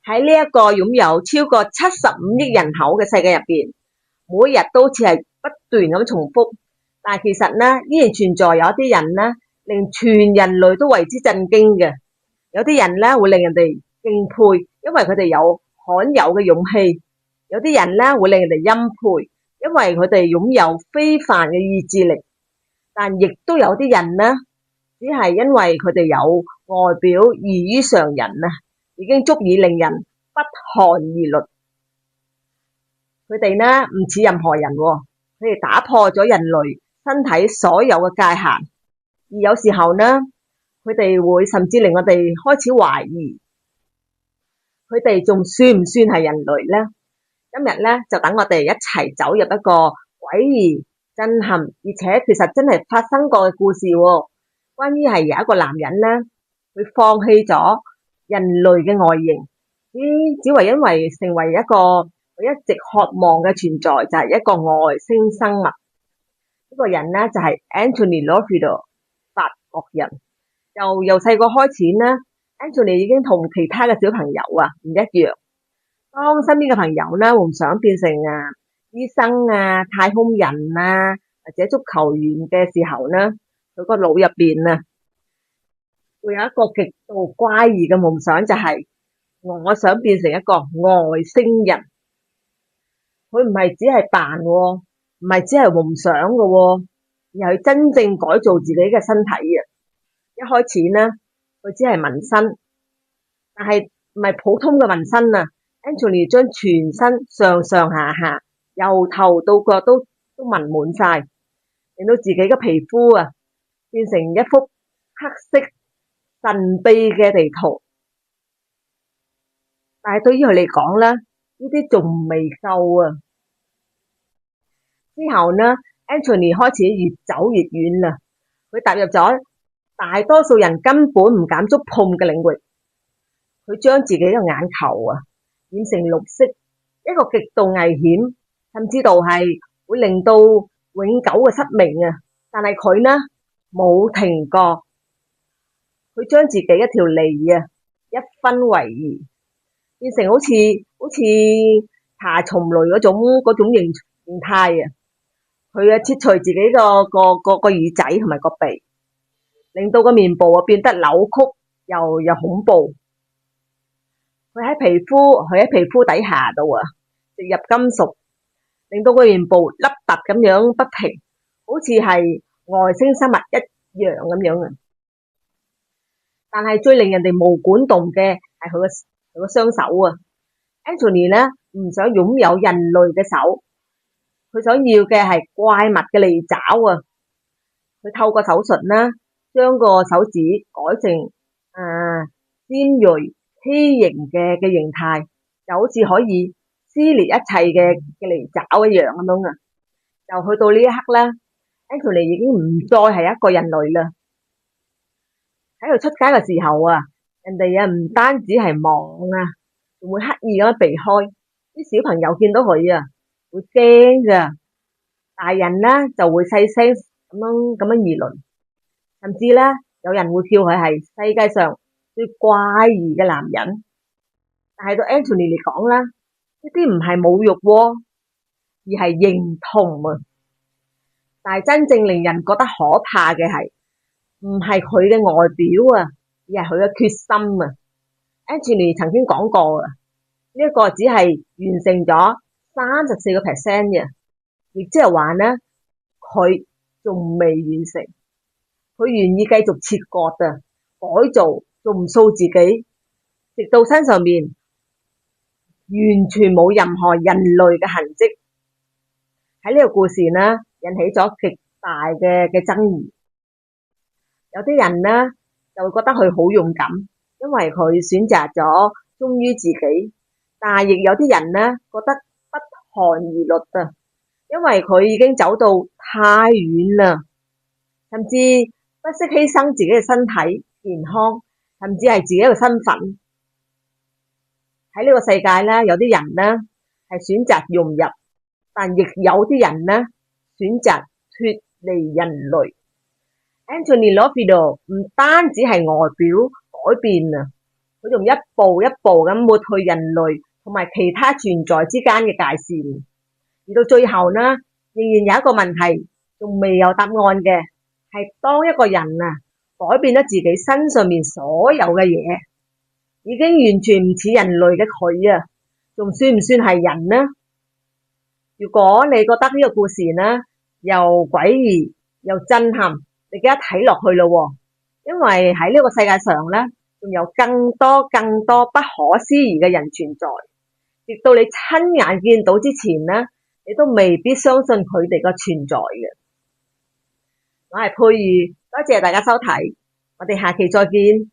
喺呢一個擁有超過75億人口嘅世界入邊，每日都好似係不斷咁重複，但係其實呢，依然存在有一啲人呢，令全人類都為之震驚嘅。有啲人呢會令人哋敬佩，因為佢哋有罕有嘅勇氣；有啲人呢會令人哋欽佩，因為佢哋擁有非凡嘅意志力。但亦都有啲人呢，只係因為佢哋有外表異於常人啊，已經足以令人不寒而慄。佢哋呢唔似任何人喎，佢哋打破咗人類身體所有嘅界限，而有時候呢，佢哋會甚至令我哋開始懷疑，佢哋仲算唔算係人類呢？今日呢，就等我哋一齊走入一個詭異、震撼，而且其實真係發生過嘅故事喎。關於係有一個男人呢，佢放棄咗人類嘅外形，只為因為成為一個佢一直渴望嘅存在，就係一個外星生物。呢個人呢，就係 Anthony Lofido， 法國人。由細個開始呢， Anthony 已經同其他嘅小朋友唔一樣。當身邊嘅朋友呢夢想變成醫生太空人或者足球員嘅時候呢，佢個腦入邊會有一個極度怪異嘅夢想，就係我想變成一個外星人。佢唔係只係扮，唔係只係夢想嘅，而係真正改造自己嘅身體嘅。一開始呢，佢只係紋身，但係唔係普通嘅紋身Anthony 將全身上上下下由頭到腳都紋滿晒，令到自己嘅皮膚變成一幅黑色神秘嘅地圖。但係對於佢嚟講呢啲仲未夠之後呢 Anthony 開始越走越遠啦，佢踏入咗大多數人根本唔敢觸碰嘅領域。佢將自己嘅眼球染成綠色，一個極度危險，甚至到係會令到永久嘅失明但係佢呢冇停過，佢將自己一條脷一分為二，變成好似爬蟲類嗰種形態佢切除自己個耳仔同埋個鼻，令到個面部變得扭曲又恐怖。佢喺皮膚底下度植入金屬，令到個面部凹凸咁樣不平，好似係外星生物一樣咁樣。但係最令人哋毛管動嘅係佢個雙手Anthony 呢唔想擁有人類嘅手，佢想要嘅係怪物嘅利爪佢透過手術將個手指改成尖銳畸形嘅形態，就好似可以撕裂一切嘅利爪一樣咁樣就去到呢一刻呢 Anthony 已經唔再係一個人類啦。喺佢出街嘅時候人哋唔單止係望仲會刻意咁避開。啲小朋友見到佢會驚噶，大人呢就會細聲咁樣議論，甚至呢有人會叫佢係世界上最怪異嘅男人。但係對 Anthony 嚟講呢啲唔係侮辱而係認同但係真正令人覺得可怕嘅係唔係佢嘅外表而係佢嘅決心Anthony 曾經講過呢一個只係完成咗34% 嘅，亦即係話呢佢仲未完成，佢願意繼續切割改造，重塑自己，直到身上面完全冇任何人類嘅痕跡。喺呢個故事呢引起咗極大嘅爭議。有啲人呢就會覺得佢好勇敢，因為佢選擇咗忠於自己，但係亦有啲人呢覺得不寒而慄因為佢已經走到太遠啦，甚至不惜犧牲自己嘅身體健康，甚至係自己嘅身份。喺呢個世界呢，有啲人呢係選擇融入，但亦有啲人呢選擇脫離人類。Anthony Lofido 唔單止係外表改變佢仲一步一步咁抹去人類同埋其他存在之間嘅界線。而到最後呢，仍然有一個問題仲未有答案嘅，係當一個人改變咗自己身上面所有嘅嘢，已經完全唔似人類嘅佢仲算唔算係人呢？如果你覺得呢個故事呢又詭異又震撼，你記得睇落去咯，因為喺呢個世界上呢，仲有更多不可思議嘅人存在，直到你親眼見到之前呢，你都未必相信佢哋嘅存在嘅。我係佩瑜，多謝大家收睇，我哋下期再見。